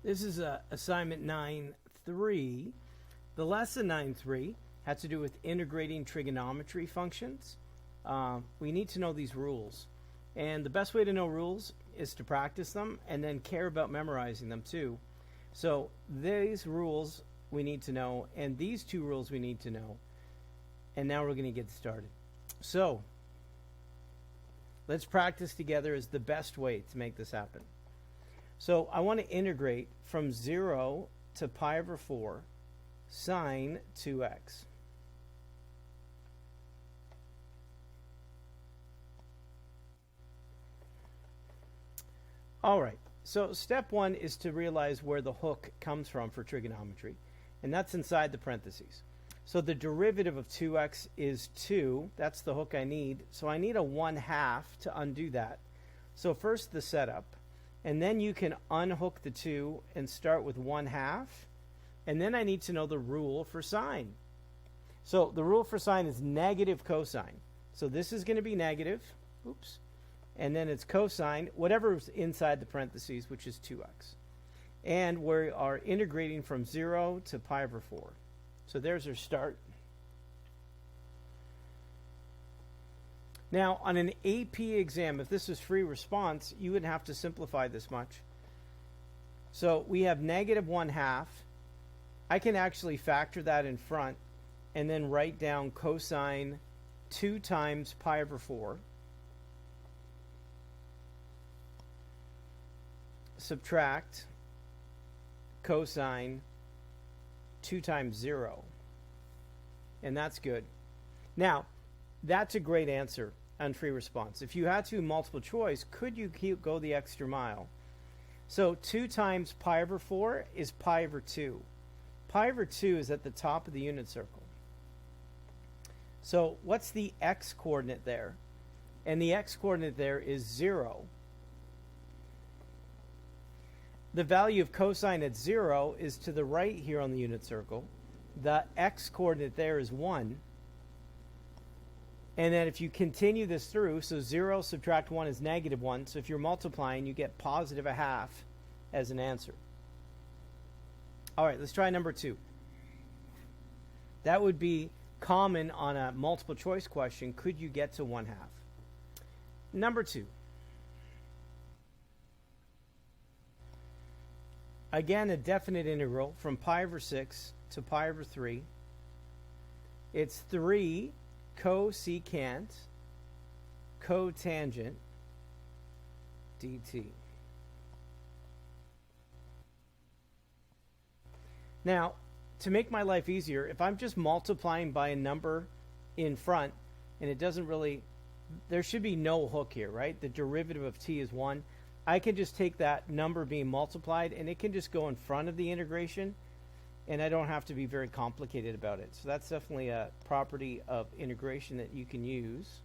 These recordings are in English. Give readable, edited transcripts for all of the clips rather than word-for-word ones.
This is assignment 9.3. The lesson 9.3 had to do with integrating trigonometry functions. We need to know these rules. And the best way to know rules is to practice them and then care about memorizing them too. So these rules we need to know, and these two rules we need to know. And now we're going to get started. So let's practice together is the best way to make this happen. So I want to integrate from 0 to pi over 4 sine 2x. All right, so step one is to realize where the hook comes from for trigonometry, and that's inside the parentheses. So the derivative of 2x is 2. That's the hook I need. So I need a 1/2 to undo that. So first the setup, and then you can unhook the 2 and start with 1/2. And then I need to know the rule for sine. So the rule for sine is negative cosine. So this is going to be negative. Oops. And then it's cosine, whatever's inside the parentheses, which is 2x. And we are integrating from 0 to pi over 4. So there's our start. Now, on an AP exam, if this was free response, you wouldn't have to simplify this much. So we have negative 1/2. I can actually factor that in front and then write down cosine 2 times pi over 4. Subtract cosine 2 times 0. And that's good. Now, that's a great answer on free response. If you had to multiple choice, could you go the extra mile? So 2 times pi over 4 is pi over 2. Pi over 2 is at the top of the unit circle. So what's the x-coordinate there? And the x-coordinate there is 0. The value of cosine at 0 is to the right here on the unit circle. The x-coordinate there is 1. And then if you continue this through, so 0 subtract 1 is negative 1. So if you're multiplying, you get positive 1/2 as an answer. All right, let's try number 2. That would be common on a multiple choice question. Could you get to 1/2? Number 2. Again, a definite integral from pi over 6 to pi over 3. It's 3 cosecant cotangent dt. Now, to make my life easier, if I'm just multiplying by a number in front, and it doesn't really, there should be no hook here, right? The derivative of t is 1. I can just take that number being multiplied, and it can just go in front of the integration, and I don't have to be very complicated about it. So that's definitely a property of integration that you can use.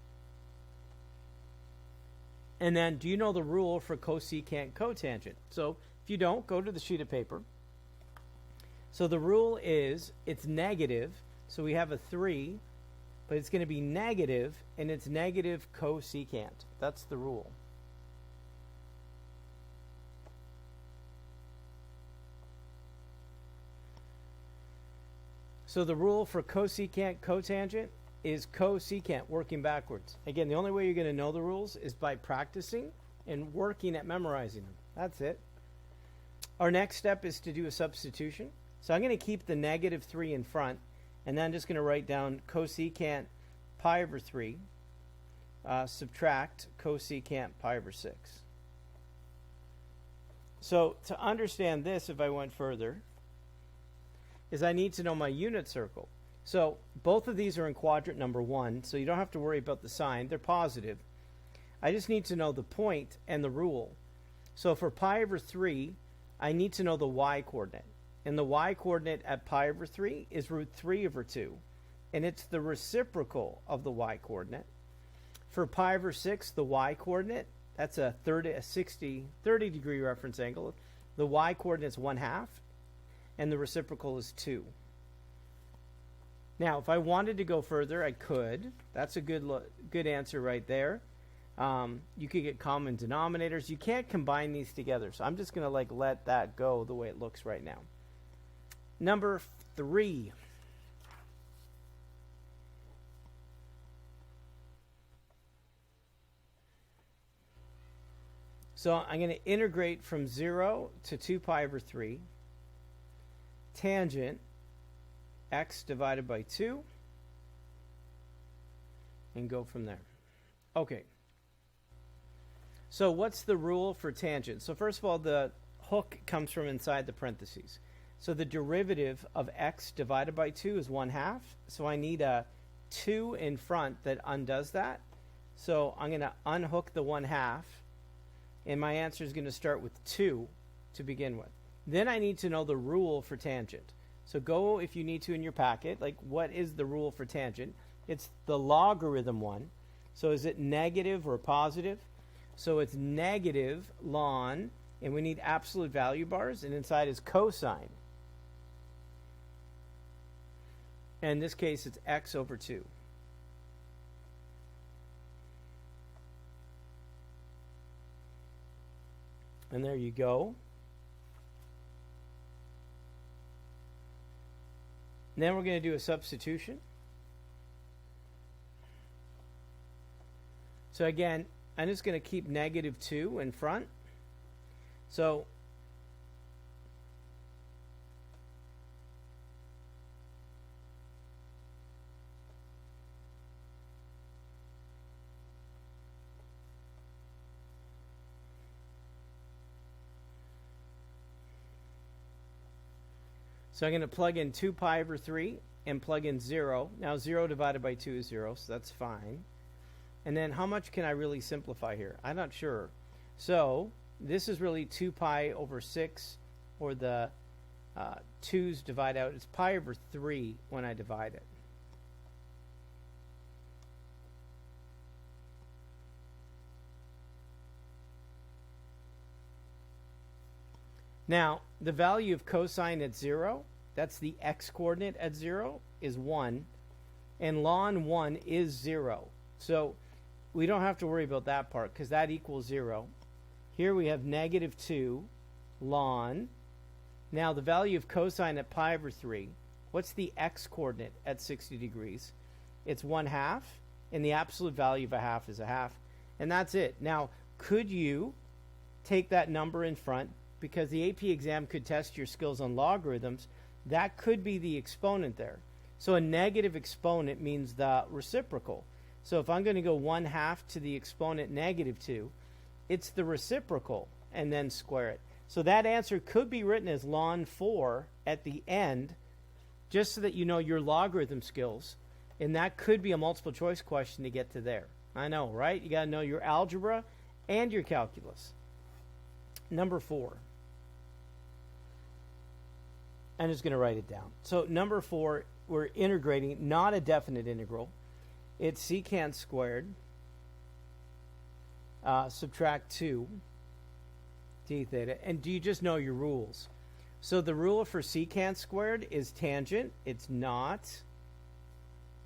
And then, do you know the rule for cosecant cotangent? So if you don't, go to the sheet of paper. So the rule is it's negative, so we have a 3, but it's going to be negative, and it's negative cosecant. That's the rule. So the rule for cosecant cotangent is cosecant, working backwards. Again, the only way you're going to know the rules is by practicing and working at memorizing them. That's it. Our next step is to do a substitution. So I'm going to keep the negative 3 in front, and then I'm just going to write down cosecant pi over 3, subtract cosecant pi over 6. So to understand this, if I went further, is I need to know my unit circle. So both of these are in quadrant number 1, so you don't have to worry about the sign. They're positive. I just need to know the point and the rule. So for pi over 3, I need to know the y-coordinate. And the y-coordinate at pi over 3 is root 3 over 2. And it's the reciprocal of the y-coordinate. For pi over 6, the y-coordinate, that's a 30 degree reference angle. The y-coordinate is 1/2. And the reciprocal is 2. Now, if I wanted to go further, I could. That's a good answer right there. You could get common denominators. You can't combine these together. So I'm just going to like let that go the way it looks right now. Number 3. So I'm going to integrate from 0 to 2 pi over 3 tangent x divided by 2 and go from there. Okay. So what's the rule for tangent? So first of all, the hook comes from inside the parentheses. So the derivative of x divided by 2 is 1/2. So I need a 2 in front that undoes that. So I'm going to unhook the 1/2. And my answer is going to start with 2 to begin with. Then I need to know the rule for tangent. So go, if you need to, in your packet, like what is the rule for tangent? It's the logarithm one. So is it negative or positive? So it's negative ln, and we need absolute value bars, and inside is cosine. And in this case, it's x over 2. And there you go. And then we're going to do a substitution. So again, I'm just going to keep negative 2 in front. So I'm going to plug in 2 pi over 3 and plug in 0. Now 0 divided by 2 is 0, so that's fine. And then how much can I really simplify here? I'm not sure. So this is really 2 pi over 6, or the 2's divide out. It's pi over 3 when I divide it. Now, the value of cosine at 0, that's the x-coordinate at 0, is 1. And ln 1 is 0. So we don't have to worry about that part because that equals 0. Here we have negative 2 ln. Now the value of cosine at pi over 3, what's the x-coordinate at 60 degrees? It's 1/2, and the absolute value of a half is a half. And that's it. Now, could you take that number in front? Because the AP exam could test your skills on logarithms. That could be the exponent there. So a negative exponent means the reciprocal. So if I'm going to go 1/2 to the exponent negative 2, it's the reciprocal, and then square it. So that answer could be written as ln 4 at the end, just so that you know your logarithm skills. And that could be a multiple choice question to get to there. I know, right? You got to know your algebra and your calculus. Number 4. I'm just going to write it down. So number 4, we're integrating, not a definite integral. It's secant squared, subtract 2 d theta. And do you just know your rules? So the rule for secant squared is tangent. It's not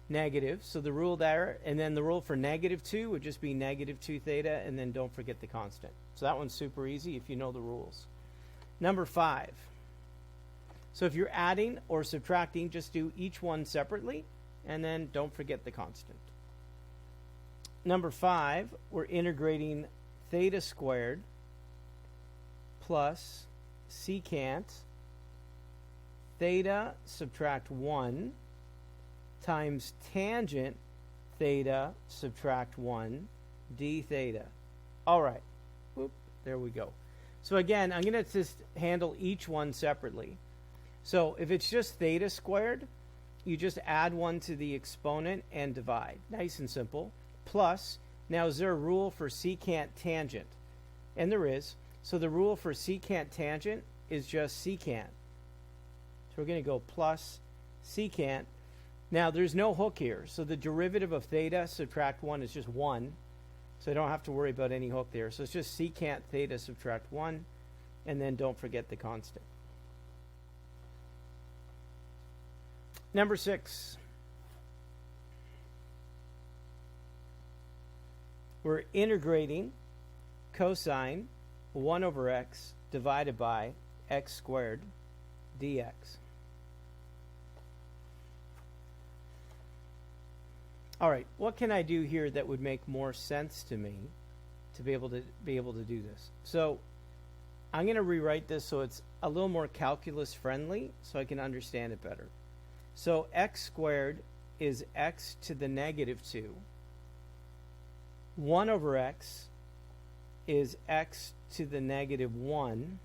negative. So the rule there, and then the rule for negative 2 would just be negative 2 theta, and then don't forget the constant. So that one's super easy if you know the rules. Number 5. So if you're adding or subtracting, just do each one separately, and then don't forget the constant. Number 5, we're integrating theta squared plus secant theta subtract 1 times tangent theta subtract 1 d theta. All right. Whoop, there we go. So again, I'm going to just handle each one separately. So if it's just theta squared, you just add 1 to the exponent and divide. Nice and simple. Plus, now is there a rule for secant tangent? And there is. So the rule for secant tangent is just secant. So we're going to go plus secant. Now there's no hook here. So the derivative of theta subtract 1 is just 1. So I don't have to worry about any hook there. So it's just secant theta subtract 1. And then don't forget the constant. Number 6. we're integrating cosine 1 over x divided by x squared dx. All right, what can I do here that would make more sense to me to be able to do this? So I'm going to rewrite this so it's a little more calculus friendly so I can understand it better. So x squared is x to the negative 2. 1 over x is x to the negative 1.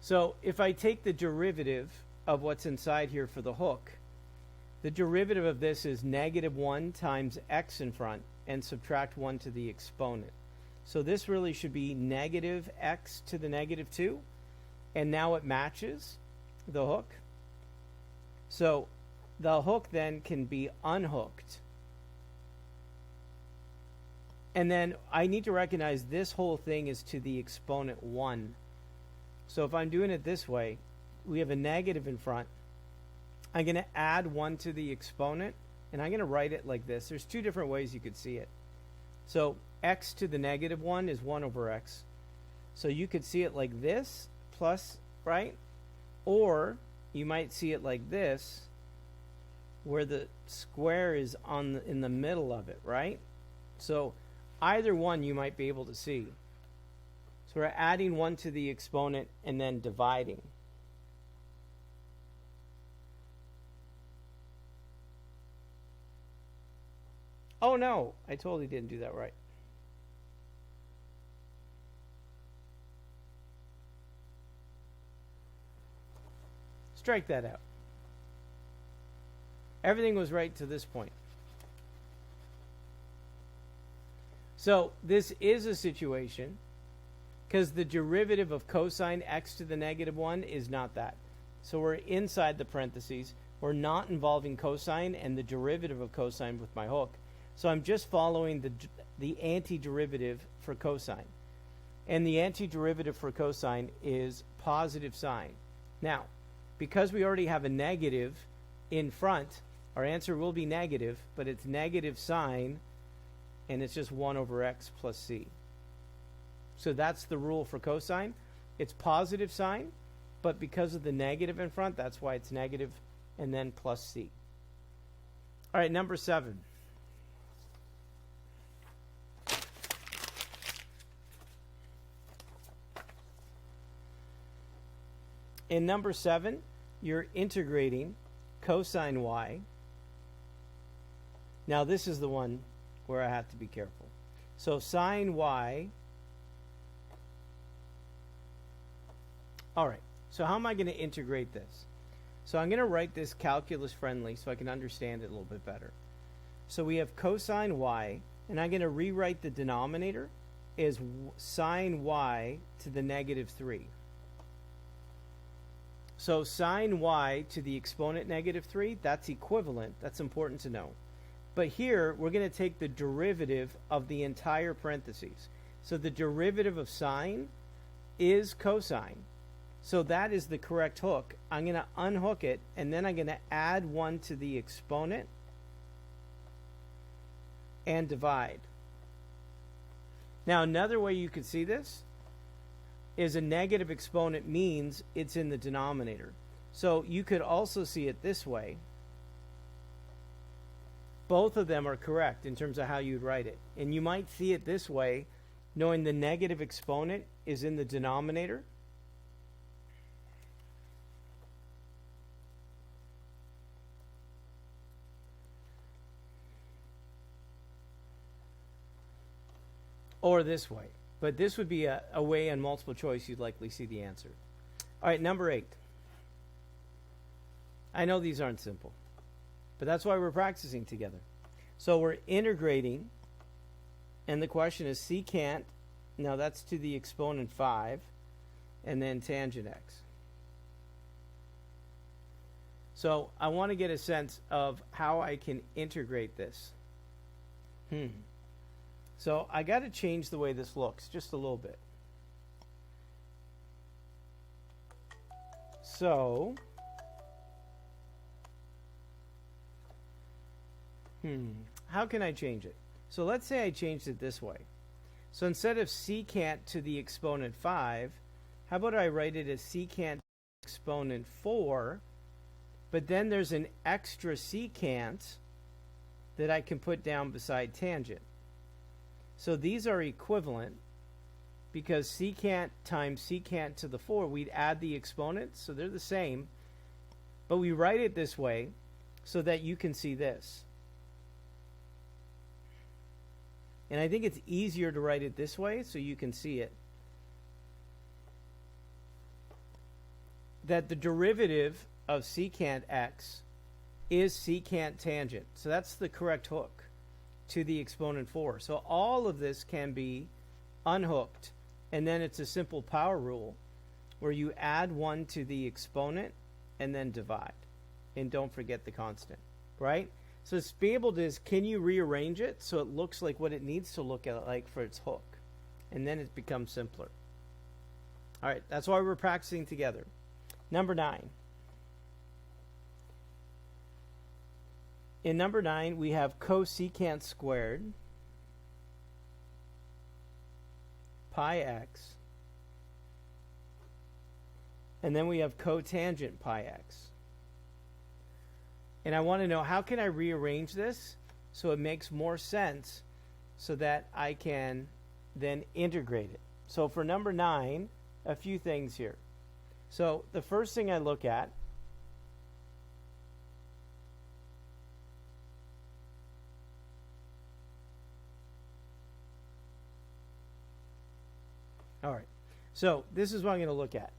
So if I take the derivative of what's inside here for the hook, the derivative of this is negative 1 times x in front and subtract 1 to the exponent. So this really should be negative x to the negative 2. And now it matches the hook. So the hook then can be unhooked. And then I need to recognize this whole thing is to the exponent 1. So if I'm doing it this way, we have a negative in front. I'm going to add 1 to the exponent, and I'm going to write it like this. There's two different ways you could see it. So x to the negative 1 is 1 over x. So you could see it like this, plus, right? Or you might see it like this, where the square is in the middle of it, right? So either one you might be able to see. So we're adding 1 to the exponent and then dividing. Oh no, I totally didn't do that right. Strike that out. Everything was right to this point. So this is a situation because the derivative of cosine x to the negative 1 is not that. So we're inside the parentheses. We're not involving cosine and the derivative of cosine with my hook. So I'm just following the antiderivative for cosine. And the antiderivative for cosine is positive sine. Now, because we already have a negative in front, our answer will be negative, but it's negative sine, and it's just 1 over x plus c. So that's the rule for cosine. It's positive sine, but because of the negative in front, that's why it's negative, and then plus c. All right, number 7. In number 7, you're integrating cosine y. Now this is the one where I have to be careful. So sine y. All right, so how am I going to integrate this? So I'm going to write this calculus friendly so I can understand it a little bit better. So we have cosine y, and I'm going to rewrite the denominator as sine y to the negative 3. So sine y to the exponent negative 3, that's equivalent. That's important to know. But here, we're going to take the derivative of the entire parentheses. So the derivative of sine is cosine. So that is the correct hook. I'm going to unhook it, and then I'm going to add 1 to the exponent and divide. Now, another way you could see this is a negative exponent means it's in the denominator. So you could also see it this way. Both of them are correct in terms of how you'd write it. And you might see it this way, knowing the negative exponent is in the denominator. Or this way. But this would be a way on multiple choice you'd likely see the answer. All right, number 8. I know these aren't simple, but that's why we're practicing together. So we're integrating, and the question is secant, now that's to the exponent 5, and then tangent x. So I want to get a sense of how I can integrate this. So I got to change the way this looks just a little bit. So How can I change it? So let's say I changed it this way. So instead of secant to the exponent 5, how about I write it as secant exponent 4, but then there's an extra secant that I can put down beside tangent. So these are equivalent because secant times secant to the 4, we'd add the exponents, so they're the same, but we write it this way so that you can see this. And I think it's easier to write it this way so you can see it. That the derivative of secant x is secant tangent. So that's the correct hook to the exponent 4. So all of this can be unhooked, and then it's a simple power rule where you add 1 to the exponent and then divide. And don't forget the constant, right? So it's be able to, can you rearrange it so it looks like what it needs to look like for its hook? And then it becomes simpler. All right, that's why we're practicing together. Number 9. In number 9, we have cosecant squared pi x. And then we have cotangent pi x. And I want to know, how can I rearrange this so it makes more sense so that I can then integrate it? So for number 9, a few things here. So the first thing I look at all right. So this is what I'm going to look at.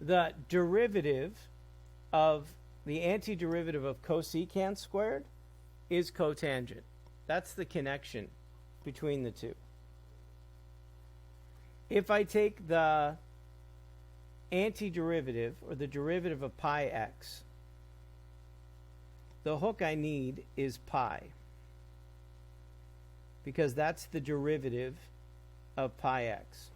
The derivative of the antiderivative of cosecant squared is cotangent. That's the connection between the two. If I take the antiderivative or the derivative of pi x, the hook I need is pi, because that's the derivative of pi x.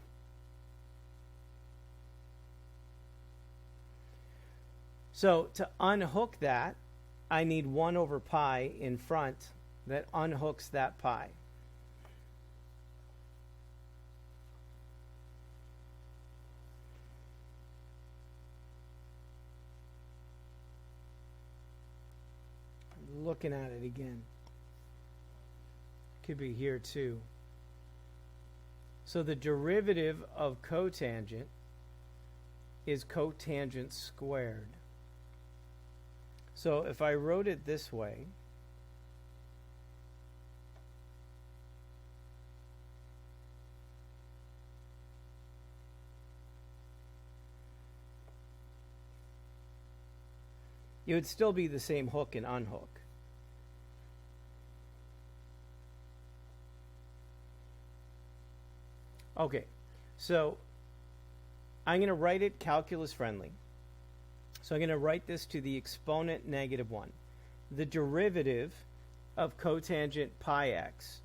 So to unhook that, I need 1 over pi in front that unhooks that pi. I'm looking at it again. Could be here too. So the derivative of cotangent is cotangent squared. So if I wrote it this way, it would still be the same hook and unhook. Okay, so I'm going to write it calculus friendly. So I'm going to write this to the exponent -1. The derivative of cotangent pi x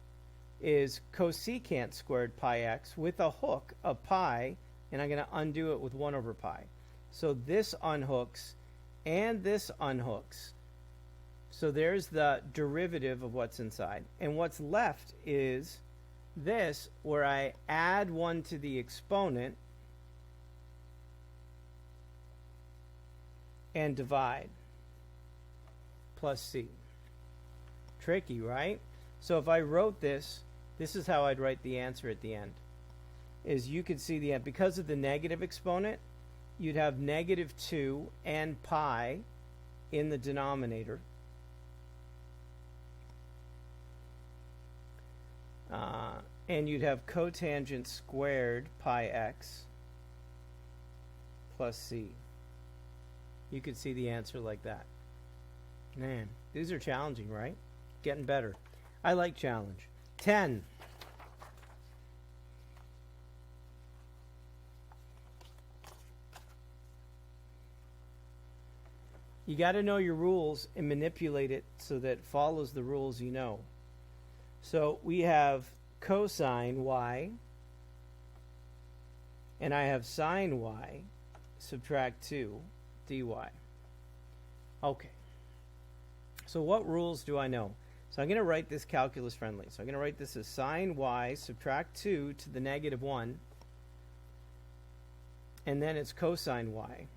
is cosecant squared pi x with a hook of pi, and I'm going to undo it with 1 over pi. So this unhooks and this unhooks. So there's the derivative of what's inside. And what's left is this, where I add 1 to the exponent and divide, plus c. Tricky, right? So if I wrote this, this is how I'd write the answer at the end. Is you could see the end. Because of the negative exponent, you'd have -2 and pi in the denominator. And you'd have cotangent squared pi x plus c. You could see the answer like that. Man, these are challenging, right? Getting better. I like challenge. 10. You got to know your rules and manipulate it so that it follows the rules you know. So we have cosine y, and I have sine y. subtract 2 dy. Okay. So what rules do I know? So I'm going to write this calculus friendly. So I'm going to write this as sine y subtract 2 to the negative 1. And then it's cosine y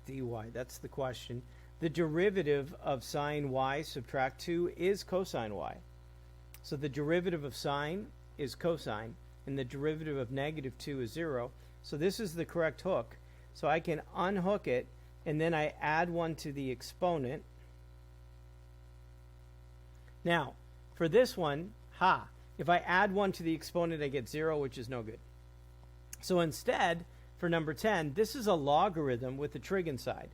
dy. That's the question. The derivative of sine y subtract 2 is cosine y. So the derivative of sine is cosine, and the derivative of negative 2 is 0. So this is the correct hook. So I can unhook it, and then I add 1 to the exponent. Now, for this one, if I add 1 to the exponent, I get 0, which is no good. So instead, for number 10, this is a logarithm with a trig inside.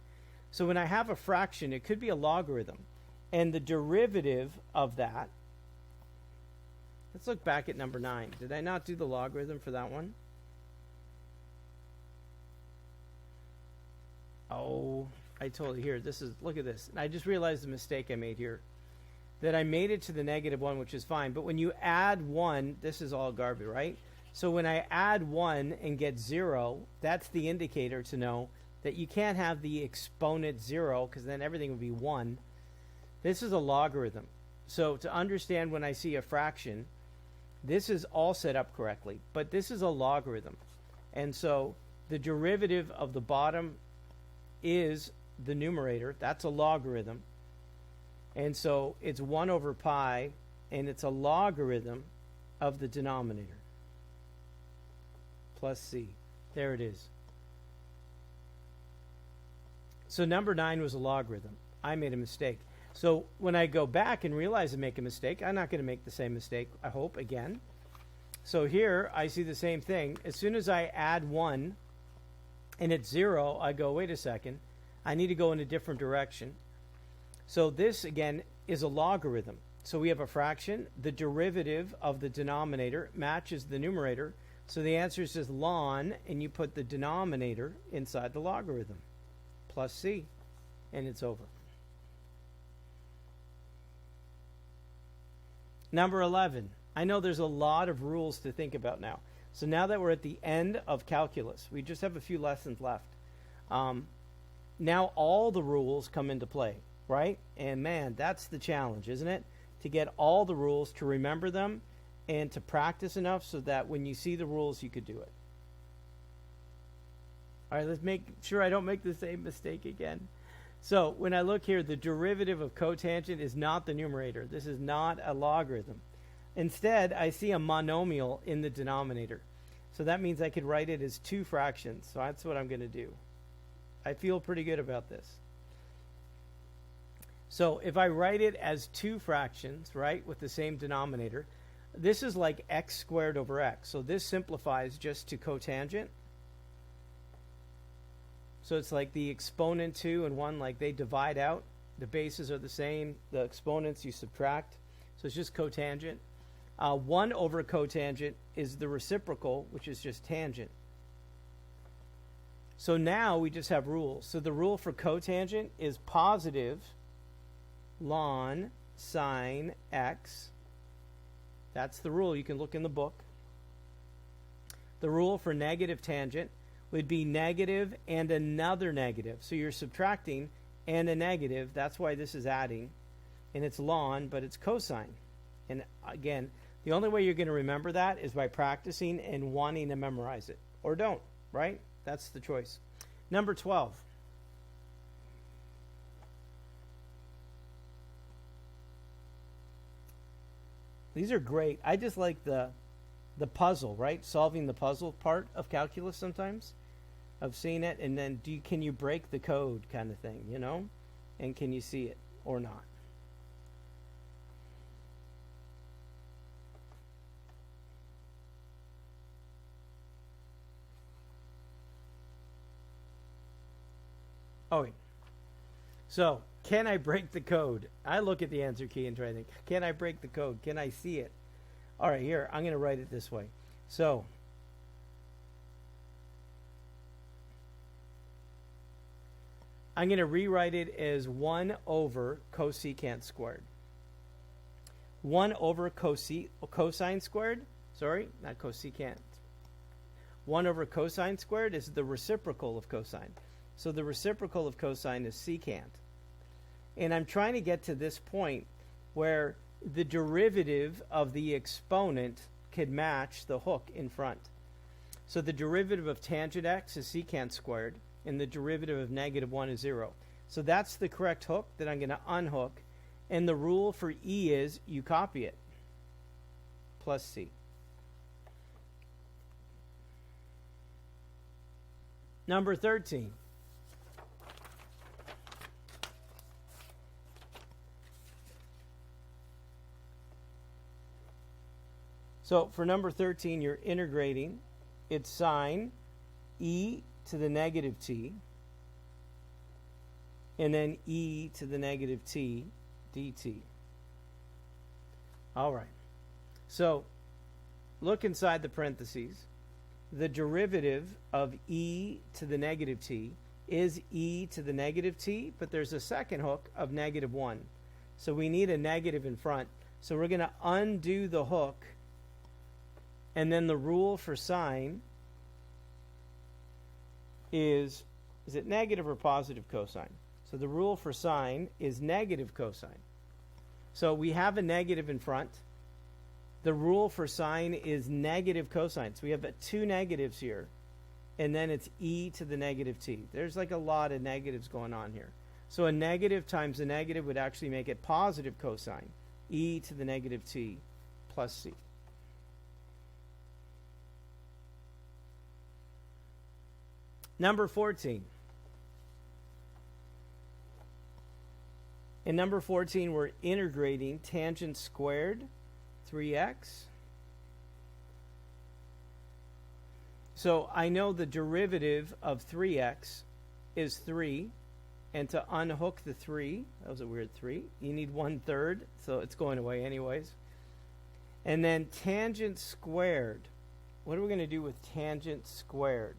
So when I have a fraction, it could be a logarithm. And the derivative of that, let's look back at number 9. Did I not do the logarithm for that one? Oh, I told you here. Look at this. I just realized the mistake I made here. That I made it to the negative 1, which is fine. But when you add 1, this is all garbage, right? So when I add 1 and get 0, that's the indicator to know that you can't have the exponent 0, because then everything would be 1. This is a logarithm. So to understand when I see a fraction, this is all set up correctly. But this is a logarithm. And so the derivative of the bottom is the numerator. That's a logarithm. And so it's 1 over pi, and it's a logarithm of the denominator. Plus c. There it is. So number 9 was a logarithm. I made a mistake. So when I go back and realize I make a mistake, I'm not going to make the same mistake, I hope, again. So here I see the same thing. As soon as I add 1 and it's 0, I go, wait a second, I need to go in a different direction. So this, again, is a logarithm. So we have a fraction. The derivative of the denominator matches the numerator. So the answer is just ln, and you put the denominator inside the logarithm. Plus c, and it's over. Number 11. I know there's a lot of rules to think about now. So now that we're at the end of calculus, we just have a few lessons left. Now all the rules come into play. Right? And man, that's the challenge, isn't it? To get all the rules, to remember them, and to practice enough so that when you see the rules, you could do it. All right, let's make sure I don't make the same mistake again. So when I look here, the derivative of cotangent is not the numerator. This is not a logarithm. Instead, I see a monomial in the denominator. So that means I could write it as 2 fractions. So that's what I'm going to do. I feel pretty good about this. So if I write it as 2 fractions, right, with the same denominator, this is like x squared over x. So this simplifies just to cotangent. So it's like the exponent 2 and 1, like they divide out. The bases are the same. The exponents you subtract. So it's just cotangent. 1 over cotangent is the reciprocal, which is just tangent. So now we just have rules. So the rule for cotangent is positive ln sine x. That's the rule. You can look in the book. The rule for negative tangent would be negative and another negative. So you're subtracting and a negative. That's why this is adding. And it's ln, but it's cosine. And again, the only way you're going to remember that is by practicing and wanting to memorize it. Or don't, right? That's the choice. Number 12. These are great. I just like the puzzle, right? Solving the puzzle part of calculus sometimes, of seeing it, and then can you break the code kind of thing, you know? And can you see it or not? Oh, wait. So, can I break the code? I look at the answer key and try to think, can I break the code? Can I see it? All right, here, I'm going to write it this way. So, I'm going to rewrite it as 1 over cosecant squared. 1 over cosine squared. Sorry, not cosecant. 1 over cosine squared is the reciprocal of cosine. So the reciprocal of cosine is secant. And I'm trying to get to this point where the derivative of the exponent could match the hook in front. So the derivative of tangent x is secant squared, and the derivative of -1 is 0. So that's the correct hook that I'm going to unhook. And the rule for E is you copy it, plus C. Number 13. So for number 13, you're integrating. It's sine e to the negative t, and then e to the negative t dt. All right. So look inside the parentheses. The derivative of e to the negative t is e to the negative t, but there's a second hook of -1. So we need a negative in front. So we're going to undo the hook, and then the rule for sine is it negative or positive cosine? So the rule for sine is negative cosine. So we have a negative in front. The rule for sine is negative cosine. So we have two negatives here. And then it's e to the negative t. There's like a lot of negatives going on here. So a negative times a negative would actually make it positive cosine. E to the negative t plus c. Number 14. In number 14, we're integrating tangent squared 3x. So I know the derivative of 3x is 3. And to unhook the 3, that was a weird 3, you need 1/3, so it's going away anyways. And then tangent squared. What are we going to do with tangent squared?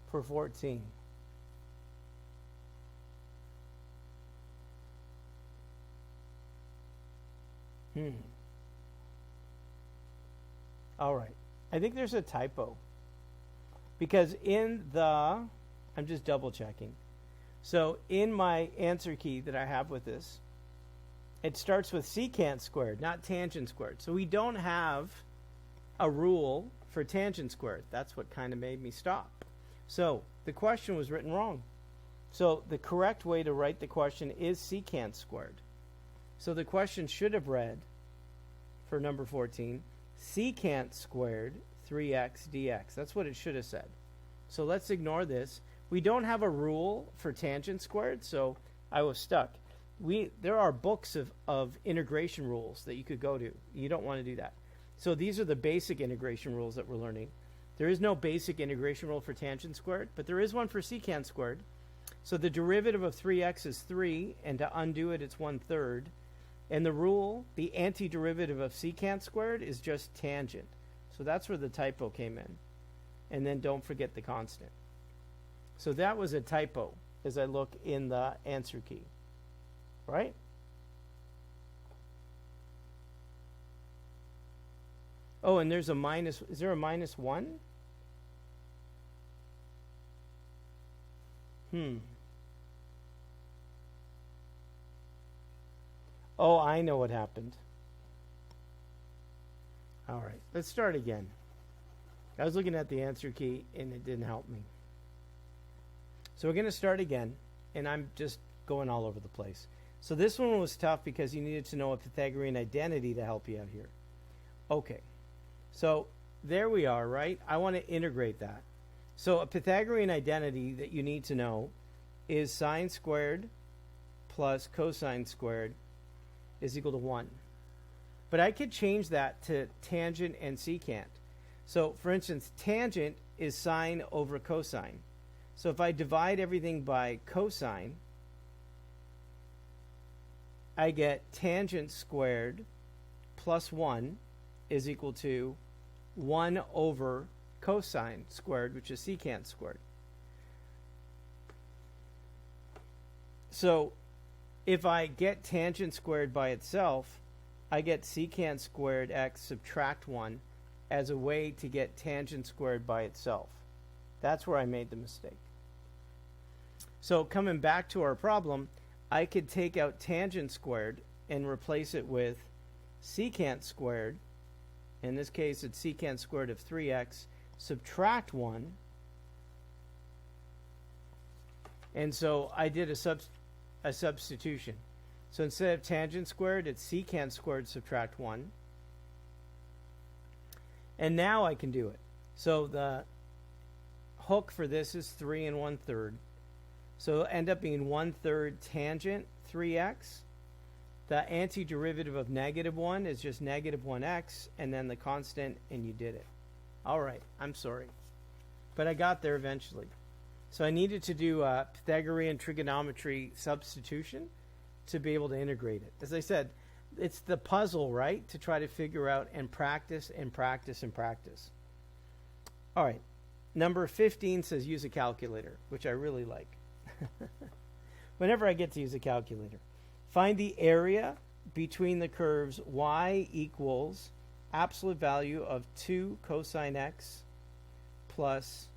For 14. All right. I think there's a typo. Because in the, I'm just double checking. So in my answer key that I have with this, it starts with secant squared, not tangent squared. So we don't have a rule for tangent squared. That's what kind of made me stop. So the question was written wrong. So the correct way to write the question is secant squared. So the question should have read, for number 14, secant squared 3x dx. That's what it should have said. So let's ignore this. We don't have a rule for tangent squared, so I was stuck. There are books of integration rules that you could go to. You don't want to do that. So these are the basic integration rules that we're learning. There is no basic integration rule for tangent squared, but there is one for secant squared. So the derivative of 3x is 3, and to undo it, it's 1/3. And the rule, the antiderivative of secant squared, is just tangent. So that's where the typo came in. And then don't forget the constant. So that was a typo as I look in the answer key. Right? Oh, and there's a minus. Is there a -1? Oh, I know what happened. All right, let's start again. I was looking at the answer key and it didn't help me. So we're going to start again, and I'm just going all over the place. So this one was tough because you needed to know a Pythagorean identity to help you out here. Okay, so there we are, right? I want to integrate that. So a Pythagorean identity that you need to know is sine squared plus cosine squared is equal to 1. But I could change that to tangent and secant. So, for instance, tangent is sine over cosine. So if I divide everything by cosine, I get tangent squared plus 1 is equal to 1 over cosine squared, which is secant squared. So if I get tangent squared by itself, I get secant squared x subtract 1 as a way to get tangent squared by itself. That's where I made the mistake. So coming back to our problem, I could take out tangent squared and replace it with secant squared. In this case, it's secant squared of 3x, subtract 1. And so I did a substitution. So instead of tangent squared, it's secant squared subtract 1. And now I can do it. So the hook for this is 3 1/3. So it'll end up being 1/3 tangent 3x. The antiderivative of -1 is just -1x, and then the constant, and you did it. All right, I'm sorry. But I got there eventually. So I needed to do a Pythagorean trigonometry substitution to be able to integrate it. As I said, it's the puzzle, right, to try to figure out and practice and practice and practice. All right, number 15 says use a calculator, which I really like. Whenever I get to use a calculator. Find the area between the curves y equals absolute value of 2 cosine x plus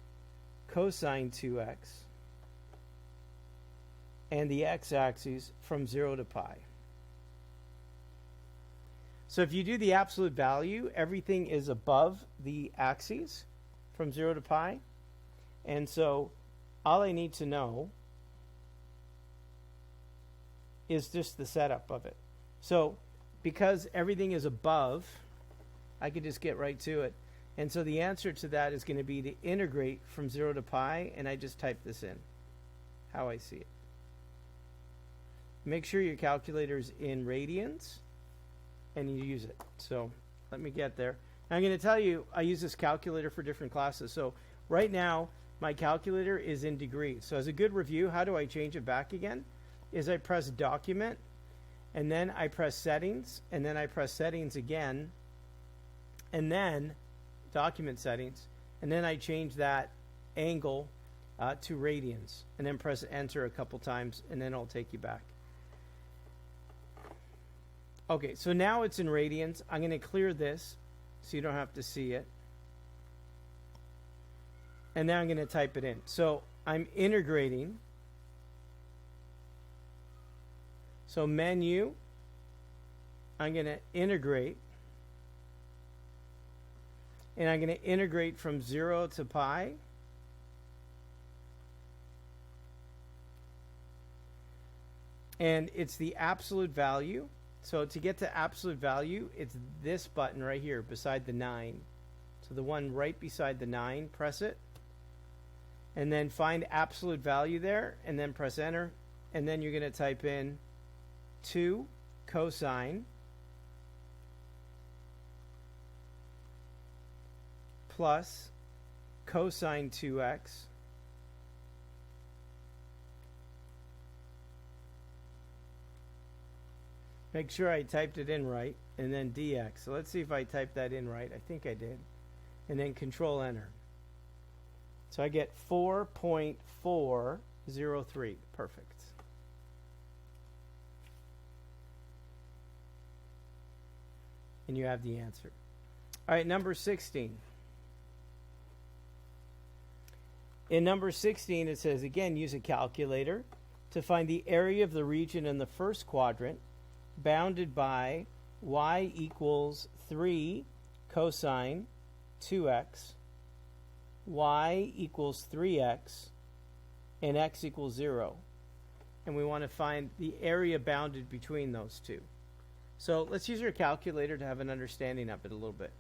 cosine 2x and the x-axis from 0 to pi. So if you do the absolute value, everything is above the axes from 0 to pi. And so all I need to know is just the setup of it. So because everything is above, I could just get right to it. And so the answer to that is going to be to integrate from 0 to pi, and I just type this in, how I see it. Make sure your calculator's in radians, and you use it. So let me get there. I'm going to tell you, I use this calculator for different classes. So right now, my calculator is in degrees. So as a good review, how do I change it back again? Is I press document, and then I press settings, and then I press settings again, and then document settings, and then I change that angle to radians, and then press enter a couple times, and then I'll take you back. Okay, so now it's in radians. I'm going to clear this so you don't have to see it. And now I'm going to type it in. So I'm integrating. So menu, I'm going to integrate. And I'm going to integrate from 0 to pi. And it's the absolute value. So to get to absolute value, it's this button right here beside the 9. So the one right beside the 9, press it. And then find absolute value there, and then press enter. And then you're going to type in 2 cosine plus cosine 2x make sure I typed it in right, and then dx. So let's see if I typed that in right. I think I did. And then control enter. So I get 4.403. Perfect. And you have the answer. All right, number 16. In number 16, it says, again, use a calculator to find the area of the region in the first quadrant bounded by y equals 3 cosine 2x, y equals 3x, and x equals 0. And we want to find the area bounded between those two. So let's use our calculator to have an understanding of it a little bit.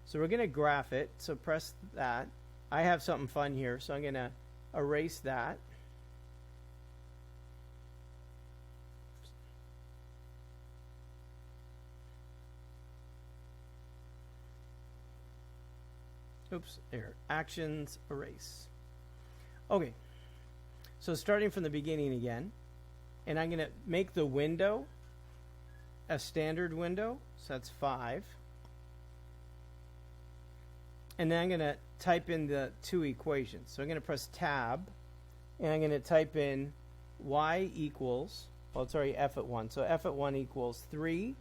So we're going to graph it. So press that. I have something fun here, so I'm going to erase that. Oops, there. Actions, erase. Okay. So starting from the beginning again, and I'm going to make the window a standard window, so that's 5. And then I'm going to type in the two equations. So I'm going to press tab, and I'm going to type in y equals, well, sorry, f at 1. So f at 1 equals 3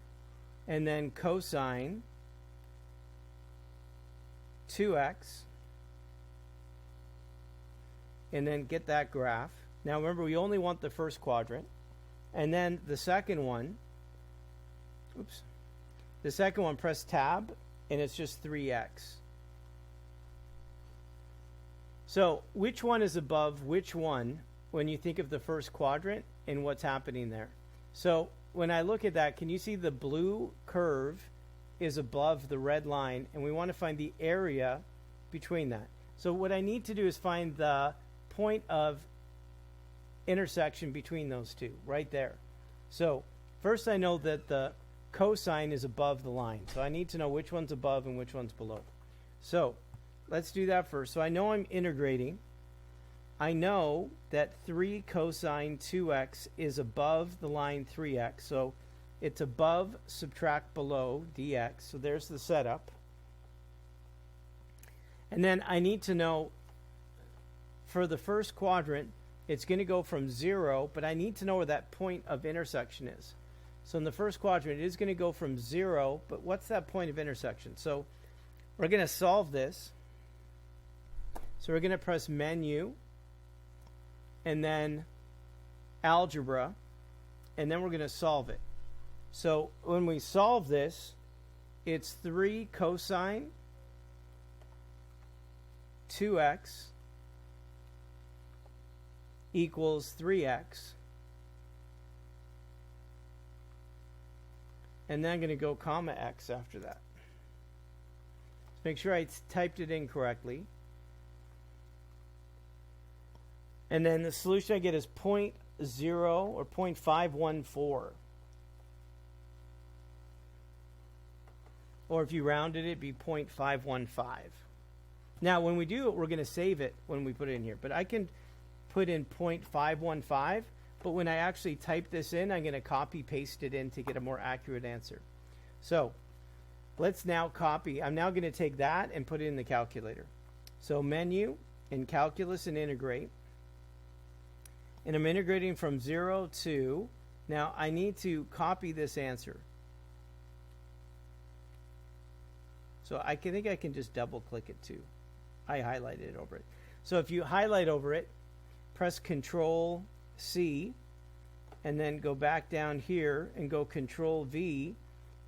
and then cosine 2x, and then get that graph. Now remember, we only want the first quadrant. And then the second one, press tab, and it's just 3x. So which one is above which one when you think of the first quadrant and what's happening there? So when I look at that, can you see the blue curve is above the red line, and we want to find the area between that. So what I need to do is find the point of intersection between those two, right there. So first I know that the cosine is above the line. So I need to know which one's above and which one's below. So let's do that first. So I know I'm integrating. I know that 3 cosine 2x is above the line 3x. So it's above, subtract below, dx. So there's the setup. And then I need to know for the first quadrant, it's going to go from 0, but I need to know where that point of intersection is. So in the first quadrant, it is going to go from 0, but what's that point of intersection? So we're going to solve this. So we're going to press menu, and then algebra, and then we're going to solve it. So when we solve this, it's 3 cosine 2x equals 3x. And then I'm going to go comma x after that. Make sure I typed it in correctly. And then the solution I get is 0.0 or 0.514. Or if you rounded it, it'd be 0.515. Now, when we do it, we're going to save it when we put it in here. But I can put in 0.515, but when I actually type this in, I'm going to copy paste it in to get a more accurate answer. So let's now copy. I'm now going to take that and put it in the calculator. So menu, in calculus and integrate. And I'm integrating from 0 to, now I need to copy this answer. So I think I can just double click it too. I highlighted it over it. So if you highlight over it, press Control C, and then go back down here and go Control V,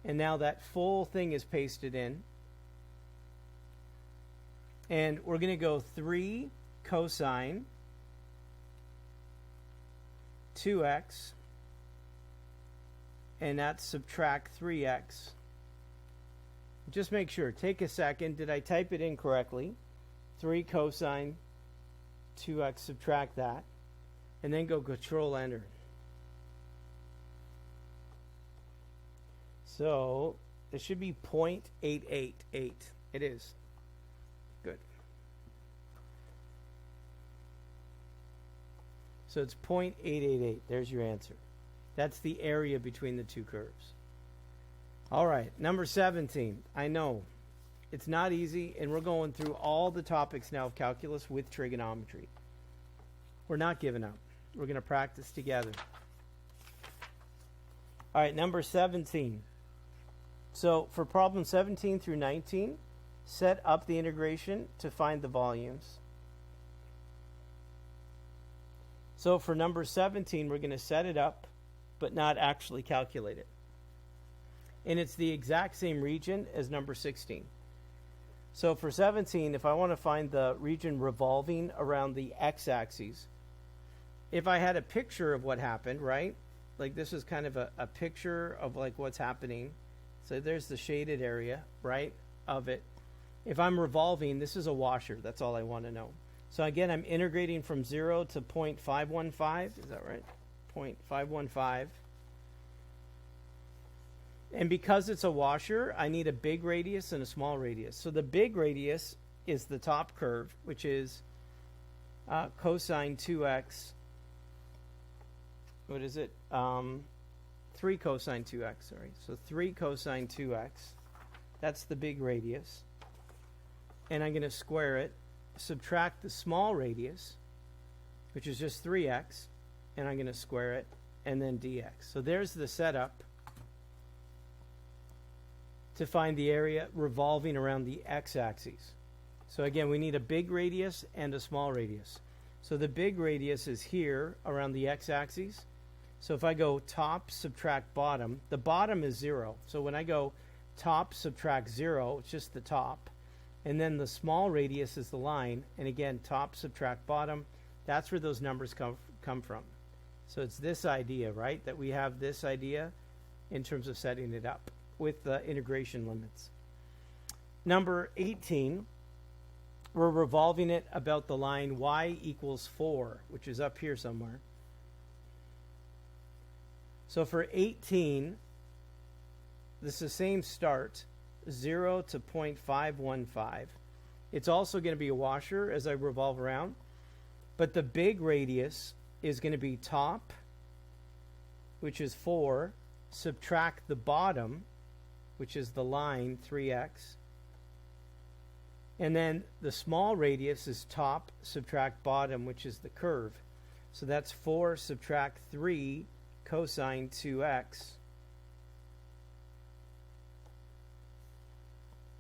and now that full thing is pasted in. And we're going to go 3 cosine 2x, and that's subtract 3x. Just make sure. Take a second. Did I type it in correctly? 3 cosine 2x, subtract that, and then go Control Enter. So it should be 0.888. It is. Good. So it's 0.888. There's your answer. That's the area between the two curves. All right, number 17. I know it's not easy, and we're going through all the topics now of calculus with trigonometry. We're not giving up. We're going to practice together. All right, number 17. So for problem 17 through 19, set up the integration to find the volumes. So for number 17, we're going to set it up, but not actually calculate it. And it's the exact same region as number 16. So for 17, if I want to find the region revolving around the x-axis, if I had a picture of what happened, right? Like this is kind of a picture of like what's happening. So there's the shaded area, right, of it. If I'm revolving, this is a washer. That's all I want to know. So again, I'm integrating from 0 to 0.515. Is that right? 0.515. And because it's a washer, I need a big radius and a small radius. So the big radius is the top curve, which is cosine 2x. What is it? 3 cosine 2x, sorry. So 3 cosine 2x. That's the big radius. And I'm going to square it, subtract the small radius, which is just 3x, and I'm going to square it, and then dx. So there's the setup. to find the area revolving around the x-axis. So again, we need a big radius and a small radius. So the big radius is here around the x-axis. So if I go top subtract bottom, the bottom is 0. So when I go top subtract 0, it's just the top. And then the small radius is the line. And again, top subtract bottom, that's where those numbers come from. So it's this idea, right? That we have this idea in terms of setting it up with the integration limits. Number 18, we're revolving it about the line y equals 4, which is up here somewhere. So for 18, this is the same start, 0 to 0.515. It's also going to be a washer as I revolve around. But the big radius is going to be top, which is 4, subtract the bottom, which is the line, 3x. And then the small radius is top, subtract bottom, which is the curve. So that's 4 subtract 3 cosine 2x.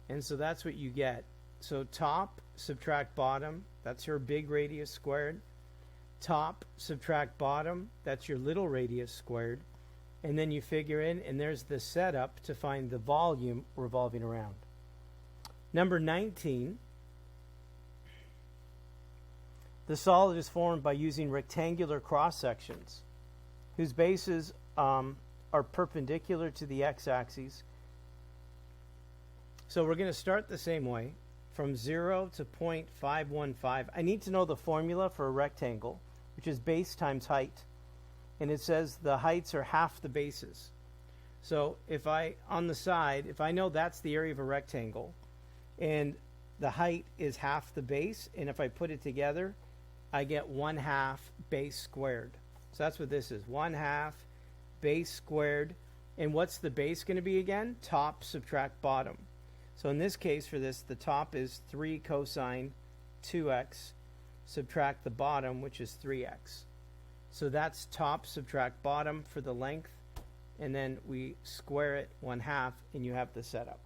And so that's what you get. So top subtract bottom, that's your big radius squared. Top subtract bottom, that's your little radius squared. And then you figure in, and there's the setup to find the volume revolving around. Number 19, the solid is formed by using rectangular cross sections whose bases are perpendicular to the x-axis. So we're going to start the same way, from 0 to 0.515. I need to know the formula for a rectangle, which is base times height. And it says the heights are half the bases. So if on the side, if I know that's the area of a rectangle, and the height is half the base, and if I put it together, I get 1/2 base squared. So that's what this is, 1/2 base squared. And what's the base going to be again? Top subtract bottom. So in this case, for this, the top is 3 cosine 2x, subtract the bottom, which is 3x. So that's top subtract bottom for the length, and then we square it 1/2, and you have the setup.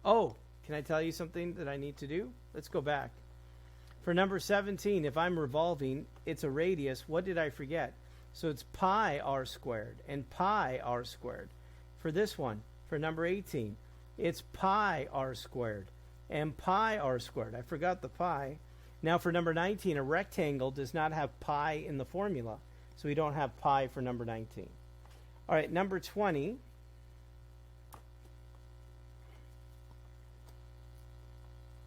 Oh, can I tell you something that I need to do? Let's go back. For number 17, if I'm revolving, it's a radius. What did I forget? So it's pi r squared and pi r squared. For this one, for number 18, it's pi r squared and pi r squared. I forgot the pi. Now for number 19, a rectangle does not have pi in the formula, so we don't have pi for number 19. All right, number 20.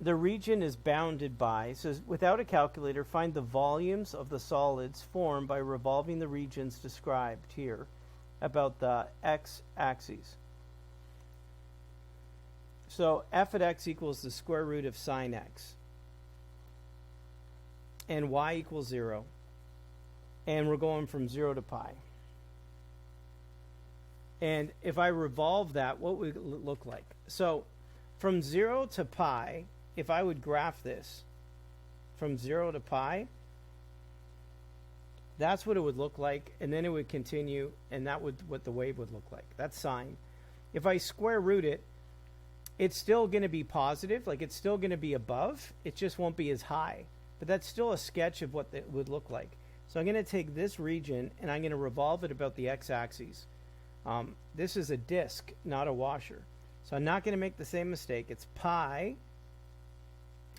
The region is bounded by, it says, without a calculator, find the volumes of the solids formed by revolving the regions described here about the x-axis. So f at x equals the square root of sine x. And y equals 0. And we're going from 0 to pi. And if I revolve that, what would it look like? So from 0 to pi, if I would graph this from 0 to pi, that's what it would look like, and then it would continue, and that would what the wave would look like. That's sine. If I square root it, it's still going to be positive, like it's still going to be above, it just won't be as high. But that's still a sketch of what it would look like. So I'm going to take this region, and I'm going to revolve it about the x-axis. This is a disk, not a washer. So I'm not going to make the same mistake. It's pi.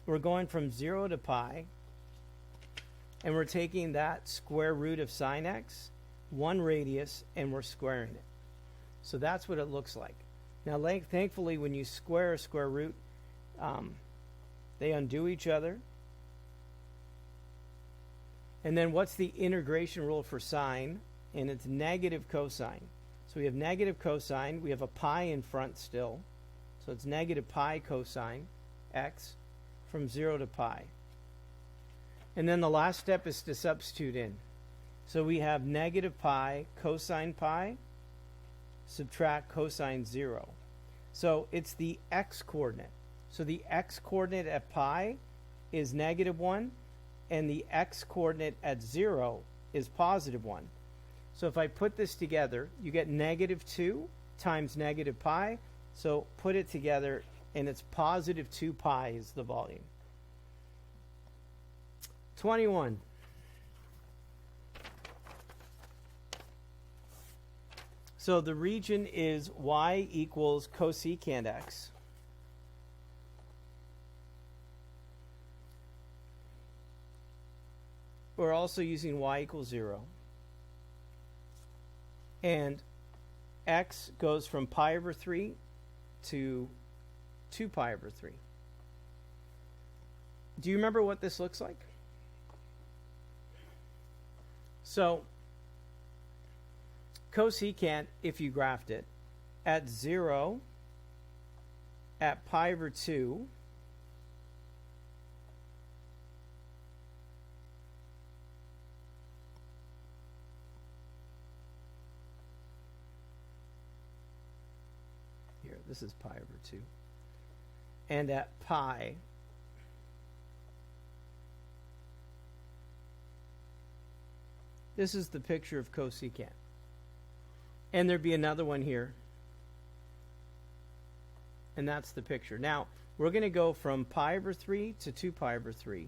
We're going from 0 to pi, and we're taking that square root of sine x, 1 radius, and we're squaring it. So that's what it looks like. Now, thankfully, when you square a square root, they undo each other. And then what's the integration rule for sine? And it's negative cosine. So we have negative cosine. We have a pi in front still. So it's negative pi cosine x from 0 to pi. And then the last step is to substitute in. So we have negative pi cosine pi, subtract cosine 0. So it's the x-coordinate. So the x-coordinate at pi is negative 1, and the x-coordinate at 0 is positive 1. So if I put this together, you get negative 2 times negative pi. So put it together, and it's positive 2 pi is the volume. 21. So the region is y equals cosecant x. We're also using y equals 0. And x goes from pi over 3 to 2 pi over 3. Do you remember what this looks like? So cosecant, if you graphed it, at 0, at pi over 2, here, this is pi over 2, and at pi, this is the picture of cosecant. And there'd be another one here. And that's the picture. Now, we're going to go from pi over 3 to 2 pi over 3.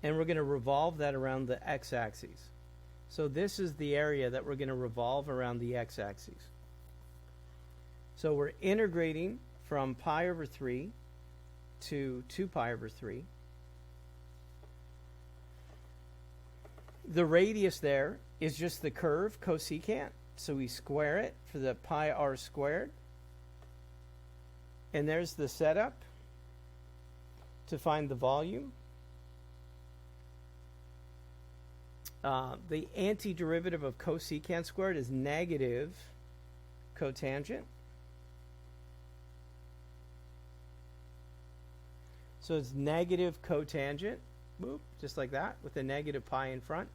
And we're going to revolve that around the x-axis. So this is the area that we're going to revolve around the x-axis. So we're integrating from pi over 3 to 2 pi over 3. The radius there is just the curve cosecant, so we square it for the pi r squared. And there's the setup to find the volume. The antiderivative of cosecant squared is negative cotangent. So it's negative cotangent. Boop, just like that, with a negative pi in front.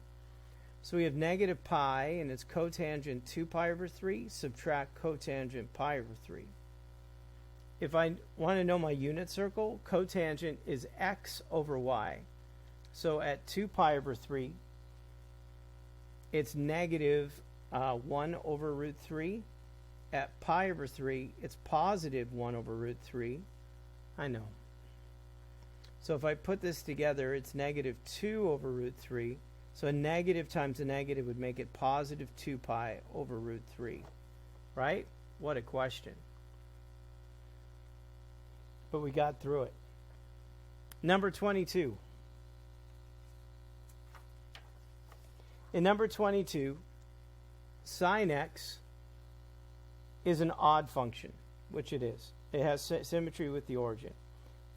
So we have negative pi, and it's cotangent 2 pi over 3, subtract cotangent pi over 3. If I want to know my unit circle, cotangent is x over y. So at 2 pi over 3, it's negative 1 over root 3. At pi over 3, it's positive 1 over root 3. I know. So if I put this together, it's negative 2 over root 3. So a negative times a negative would make it positive 2 pi over root 3. Right? What a question. But we got through it. Number 22. In number 22, sine x is an odd function, which it is. It has symmetry with the origin.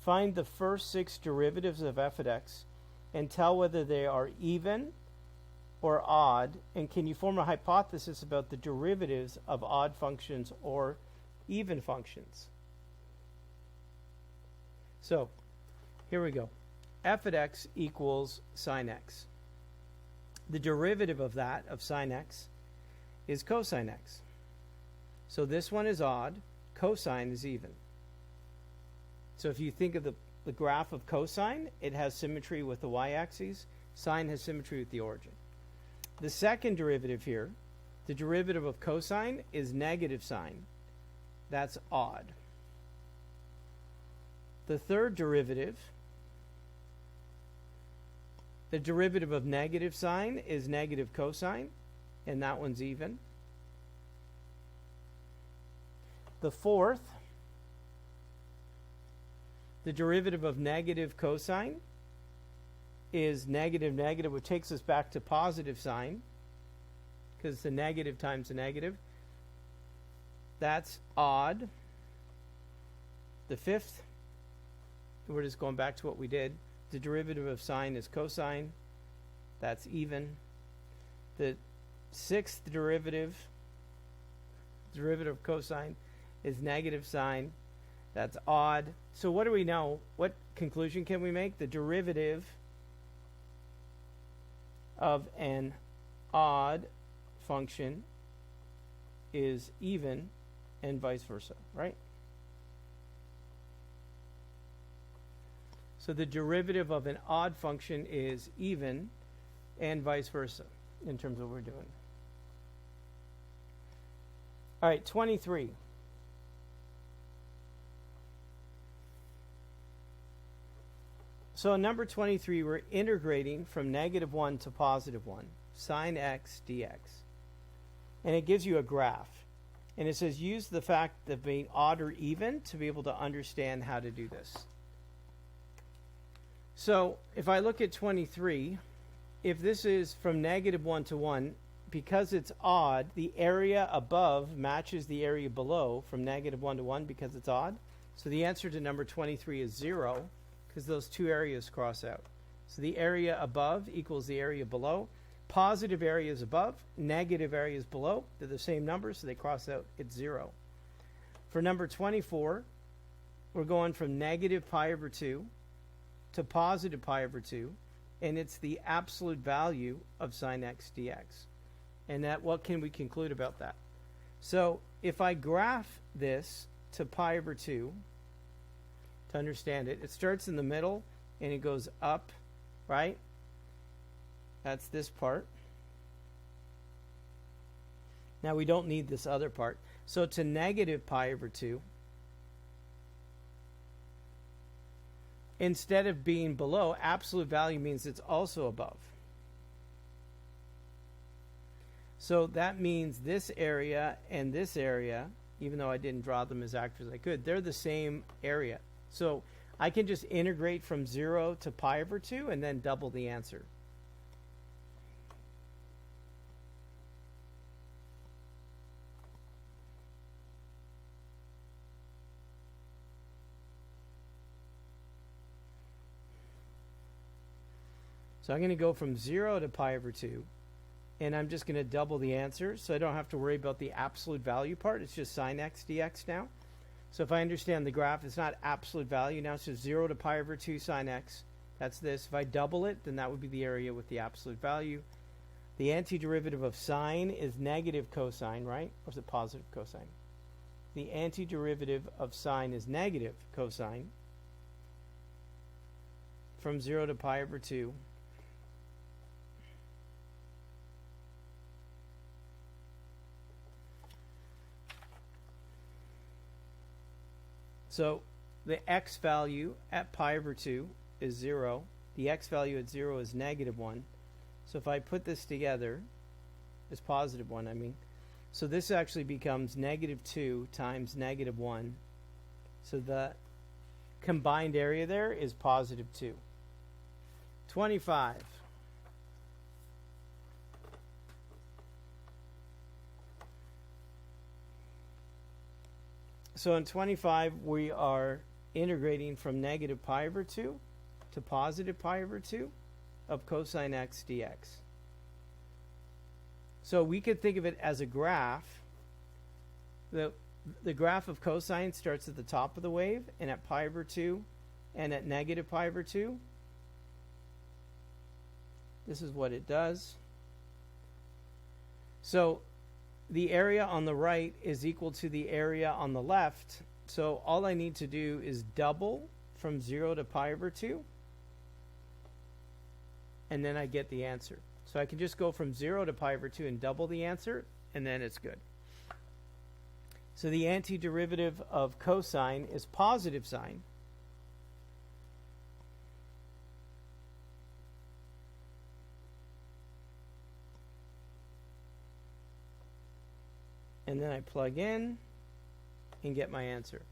Find the first 6 derivatives of f of x and tell whether they are even or odd, and can you form a hypothesis about the derivatives of odd functions or even functions? So, here we go. F of x equals sine x. The derivative of that, of sine x, is cosine x. So this one is odd, cosine is even. So if you think of the graph of cosine, it has symmetry with the y-axis. Sine has symmetry with the origin. The second derivative here, the derivative of cosine, is negative sine. That's odd. The third derivative, the derivative of negative sine, is negative cosine, and that one's even. The fourth, the derivative of negative cosine, is negative negative, which takes us back to positive sine, because the negative times the negative. That's odd. The fifth, we're just going back to what we did. The derivative of sine is cosine. That's even. The sixth derivative of cosine, is negative sine. That's odd. So what do we know? What conclusion can we make? The derivative of an odd function is even, and vice versa, right? So the derivative of an odd function is even, and vice versa, in terms of what we're doing. All right, 23. So in number 23, we're integrating from -1 to +1, sine x dx. And it gives you a graph. And it says use the fact of being odd or even to be able to understand how to do this. So if I look at 23, if this is from -1 to 1, because it's odd, the area above matches the area below from -1 to 1 because it's odd. So the answer to number 23 is 0 because those two areas cross out. So the area above equals the area below. Positive areas above, negative areas below. They're the same numbers, so they cross out. It's 0. For number 24, we're going from -π/2 to +π/2, and it's the absolute value of sine x dx. And that, what can we conclude about that? So if I graph this to π/2, to understand it, it starts in the middle and it goes up, right? That's this part. Now we don't need this other part. So to -π/2, instead of being below, absolute value means it's also above. So that means this area and this area, even though I didn't draw them as accurately as I could, they're the same area. So I can just integrate from 0 to π/2 and then double the answer. So I'm going to go from 0 to π/2, and I'm just going to double the answer, so I don't have to worry about the absolute value part. It's just sine x dx now. So if I understand the graph, it's not absolute value. Now it's just 0 to π/2 sine x. That's this. If I double it, then that would be the area with the absolute value. The antiderivative of sine is negative cosine, right? Or is it positive cosine? The antiderivative of sine is negative cosine from 0 to π/2. So the x value at π/2 is 0. The x value at 0 is -1. So if I put this together, it's +1, I mean. So this actually becomes -2 times -1. So the combined area there is +2. 25. So in 25, we are integrating from -π/2 to +π/2 of cosine x dx. So we could think of it as a graph. The graph of cosine starts at the top of the wave, and at π/2 and at -π/2, this is what it does. So the area on the right is equal to the area on the left. So all I need to do is double from 0 to π/2, and then I get the answer. So I can just go from 0 to π/2 and double the answer, and then it's good. So the antiderivative of cosine is positive sine. And then I plug in and get my answer.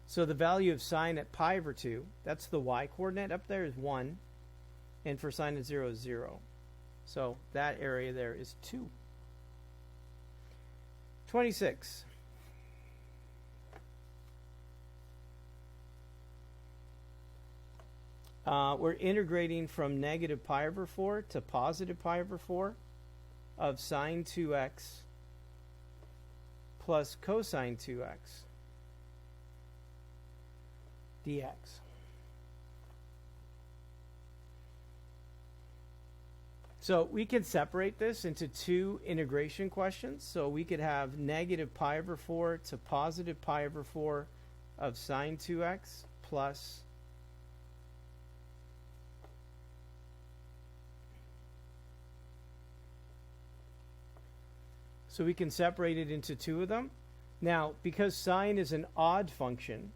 So the value of sine at π/2, that's the y-coordinate up there, is 1. And for sine at 0 is 0. So that area there is 2. 26. We're integrating from -π/4 to +π/4 of sine 2x plus cosine 2x dx. So we can separate this into two integration questions. So we could have -π/4 to +π/4 of sine 2x plus So we can separate it into two of them. Now, because sine is an odd function,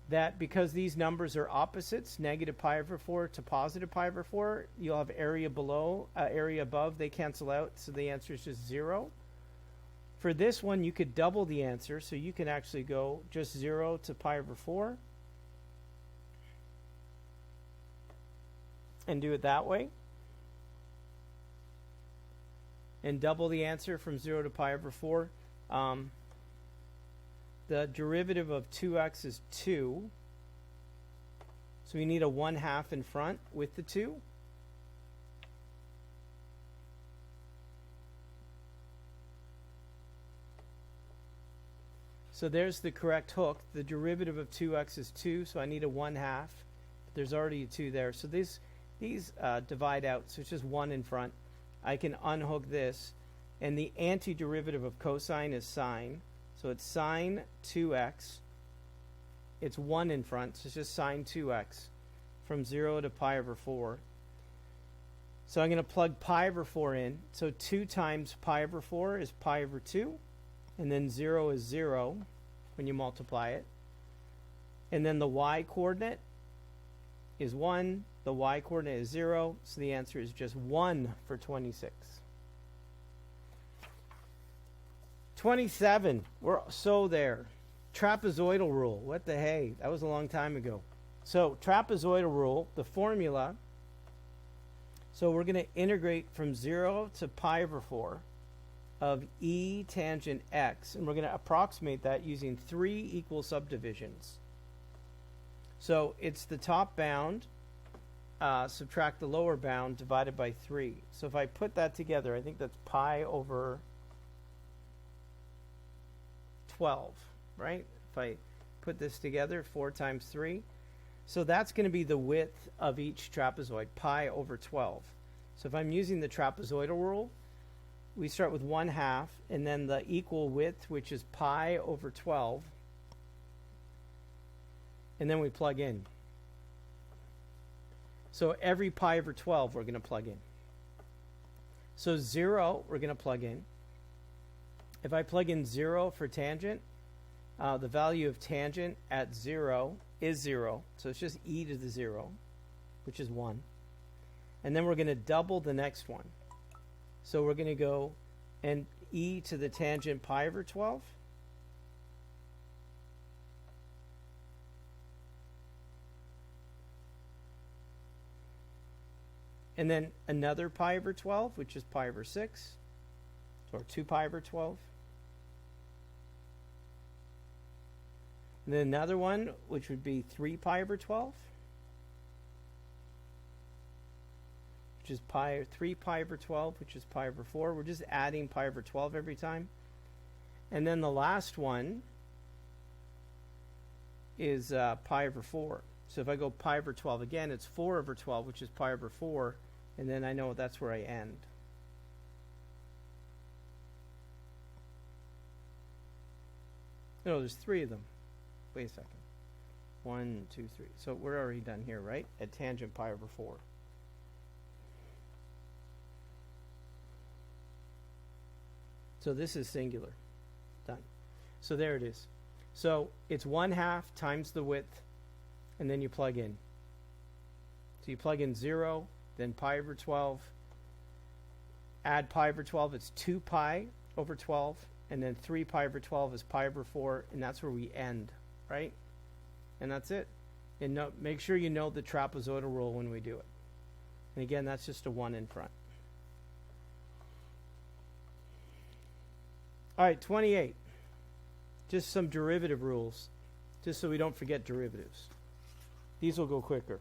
that because these numbers are opposites, negative pi over 4 to positive pi over 4, you'll have area below, area above, they cancel out, so the answer is just 0. For this one, you could double the answer, so you can actually go just 0 to pi over 4 and do it that way. And double the answer from 0 to pi over 4. The derivative of 2x is 2. So we need a 1/2 in front with the 2. So there's the correct hook. The derivative of 2x is 2, so I need a 1/2. There's already a 2 there. So these divide out, so it's just 1 in front. I can unhook this, and the antiderivative of cosine is sine. So it's sine 2x. It's 1 in front, so it's just sine 2x from 0 to pi over 4. So I'm going to plug pi over 4 in. So 2 times pi over 4 is pi over 2. And then 0 is 0 when you multiply it. And then the y-coordinate is 1. The y-coordinate is 0. So the answer is just 1 for 26. 27. We're so there. Trapezoidal rule. What the hey? That was a long time ago. So trapezoidal rule, the formula. So we're going to integrate from 0 to pi over 4 of e tangent x. And we're going to approximate that using 3 equal subdivisions. So it's the top bound, subtract the lower bound, divided by 3. So if I put that together, I think that's pi over 12, right? If I put this together, 4 times 3. So that's going to be the width of each trapezoid, pi over 12. So if I'm using the trapezoidal rule, we start with 1/2, and then the equal width, which is pi over 12. And then we plug in. So every pi over 12, we're going to plug in. So 0, we're going to plug in. If I plug in 0 for tangent, the value of tangent at 0 is 0. So it's just e to the 0, which is 1. And then we're going to double the next one. So we're going to go and e to the tangent pi over 12. And then another pi over 12, which is pi over 6, or 2 pi over 12. And then another one, which would be 3 pi over 12, which is 3 pi over 12, which is pi over 4. We're just adding pi over 12 every time. And then the last one is pi over 4. So if I go pi over 12 again, it's 4 over 12, which is pi over 4. And then I know that's where I end. No, there's 3 of them. Wait a second. 1, 2, 3. So we're already done here, right? At tangent pi over 4. So this is singular. Done. So there it is. So it's 1/2 times the width, and then you plug in. So you plug in 0, then pi over 12. Add pi over 12, it's 2 pi over 12, and then 3 pi over 12 is pi over 4, and that's where we end, right? And that's it. And make sure you know the trapezoidal rule when we do it. And again, that's just a 1 in front. All right, 28. Just some derivative rules, just so we don't forget derivatives. These will go quicker.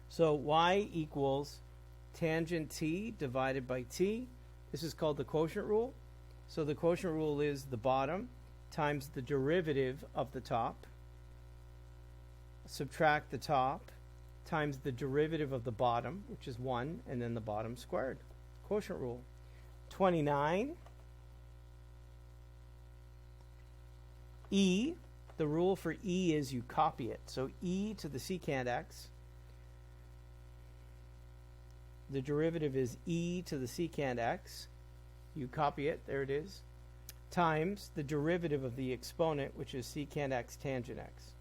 So y equals tangent t divided by t. This is called the quotient rule. So the quotient rule is the bottom times the derivative of the top, subtract the top, times the derivative of the bottom, which is 1, and then the bottom squared. Quotient rule. 29. E, the rule for E is you copy it. So e to the secant x. The derivative is e to the secant x. you copy it, there it is, times the derivative of the exponent, which is secant x tangent x.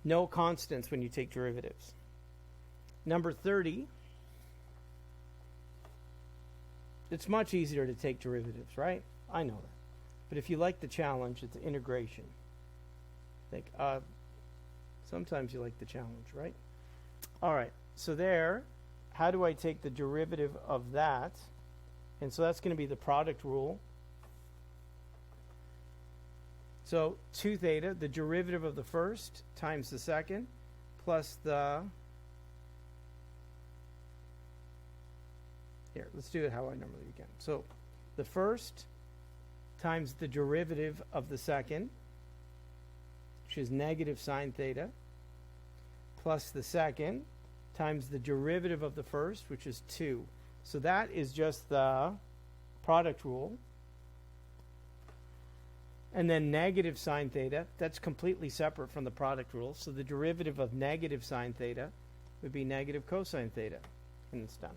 No constants when you take derivatives. Number 30, it's much easier to take derivatives, right? I know that. But if you like the challenge, it's integration. Sometimes you like the challenge, right? All right, so there, how do I take the derivative of that? And so that's going to be the product rule. So 2 theta, the derivative of the first times the second, plus the... Here, let's do it how I normally begin. So the first times the derivative of the second, which is negative sine theta, plus the second times the derivative of the first, which is 2. So that is just the product rule. And then negative sine theta, that's completely separate from the product rule. So the derivative of negative sine theta would be negative cosine theta. And it's done.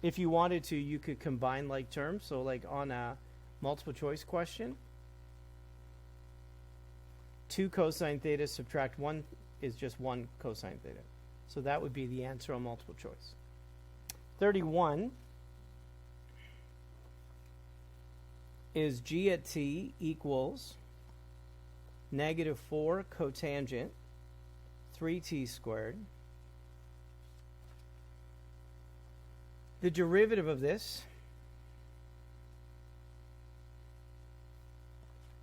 If you wanted to, you could combine like terms. So like on a multiple choice question, 2 cosine theta subtract 1 is just 1 cosine theta. So that would be the answer on multiple choice. 31 is g at t equals negative 4 cotangent 3t squared. The derivative of this,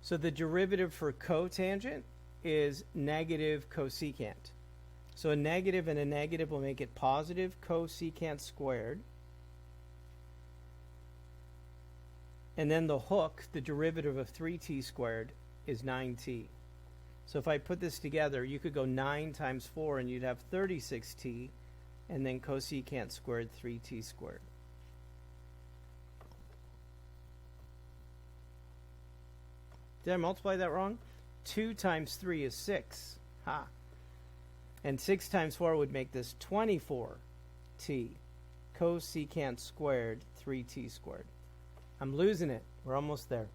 so the derivative for cotangent is negative cosecant. So a negative and a negative will make it positive cosecant squared. And then the hook, the derivative of 3t squared, is 9t. So if I put this together, you could go 9 times 4 and you'd have 36t, and then cosecant squared 3t squared. Did I multiply that wrong? 2 times 3 is 6. Ha. And 6 times 4 would make this 24t. Cosecant squared 3t squared. I'm losing it. We're almost there.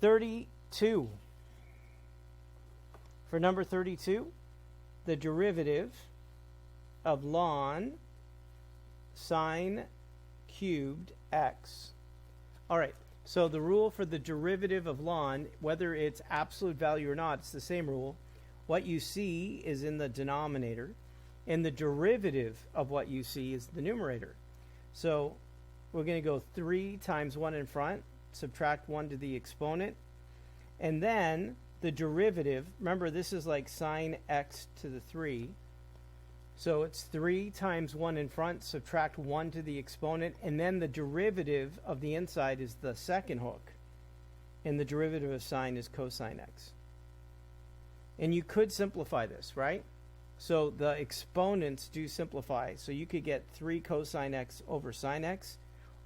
32. For number 32, the derivative of ln sine cubed x. All right, so the rule for the derivative of ln, whether it's absolute value or not, it's the same rule. What you see is in the denominator, and the derivative of what you see is the numerator. So we're going to go 3 times 1 in front, subtract 1 to the exponent, and then the derivative, remember this is like sine x to the 3, so it's 3 times 1 in front, subtract 1 to the exponent, and then the derivative of the inside is the second hook, and the derivative of sine is cosine x. And you could simplify this, right? So the exponents do simplify, so you could get 3 cosine x over sine x,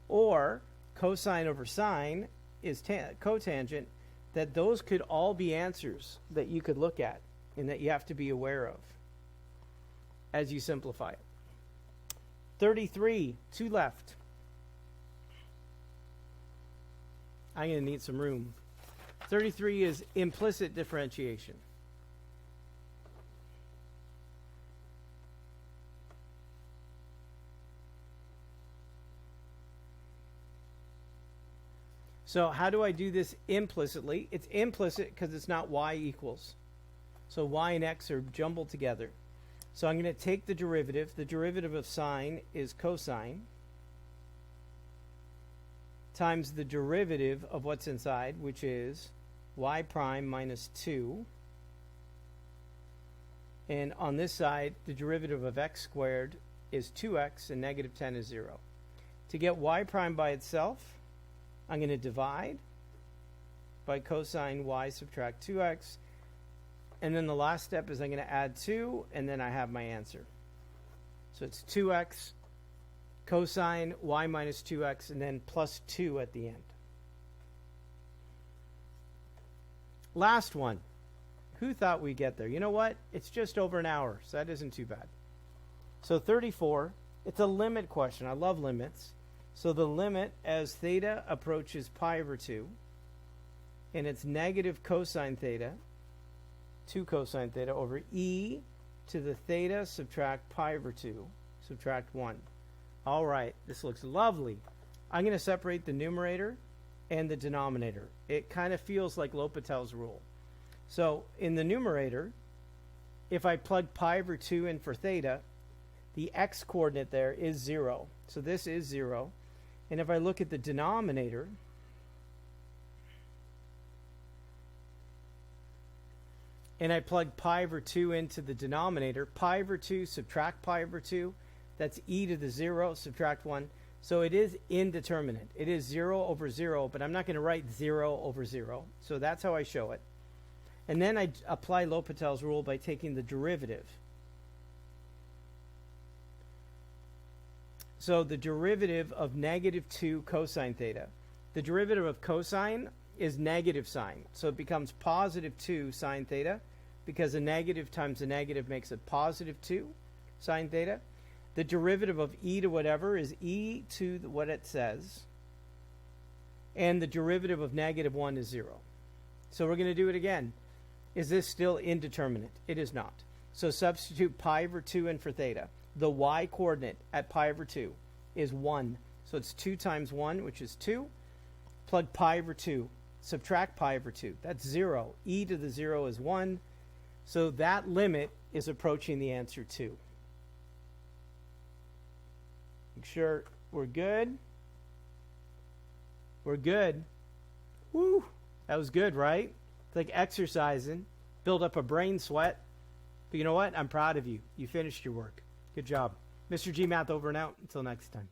or cosine over sine is cotangent, that those could all be answers that you could look at and that you have to be aware of as you simplify it. 33, 2 left. I'm going to need some room. 33 is implicit differentiation. So how do I do this implicitly? It's implicit because it's not y equals. So y and x are jumbled together. So I'm going to take the derivative. The derivative of sine is cosine times the derivative of what's inside, which is y prime minus 2. And on this side, the derivative of x squared is 2x, and negative 10 is 0. To get y prime by itself, I'm going to divide by cosine y subtract 2x. And then the last step is I'm going to add 2, and then I have my answer. So it's 2x cosine y minus 2x, and then plus 2 at the end. Last one. Who thought we'd get there? You know what? It's just over an hour, so that isn't too bad. So 34, It's a limit question. I love limits. So the limit as theta approaches pi over 2, and it's negative cosine theta, 2 cosine theta, over e to the theta subtract pi over 2, subtract 1. All right, this looks lovely. I'm going to separate the numerator and the denominator. It kind of feels like L'Hopital's rule. So in the numerator, if I plug pi over 2 in for theta, the x coordinate there is 0. So this is 0. And if I look at the denominator, and I plug pi over 2 into the denominator, pi over 2 subtract pi over 2, that's e to the 0, subtract 1. So it is indeterminate. It is 0 over 0, but I'm not going to write 0 over 0. So that's how I show it. And then I apply L'Hopital's rule by taking the derivative. So the derivative of negative 2 cosine theta. The derivative of cosine is negative sine. So it becomes positive 2 sine theta, because a negative times a negative makes it positive 2 sine theta. The derivative of e to whatever is e to what it says. And the derivative of negative 1 is 0. So we're going to do it again. Is this still indeterminate? It is not. So substitute pi over 2 in for theta. The y coordinate at pi over 2 is 1. So it's 2 times 1, which is 2. Plug pi over 2. Subtract pi over 2. That's 0. E to the 0 is 1. So that limit is approaching the answer 2. Make sure we're good. We're good. Woo! That was good, right? It's like exercising. Build up a brain sweat. But you know what? I'm proud of you. You finished your work. Good job. Mr. G Math over and out. Until next time.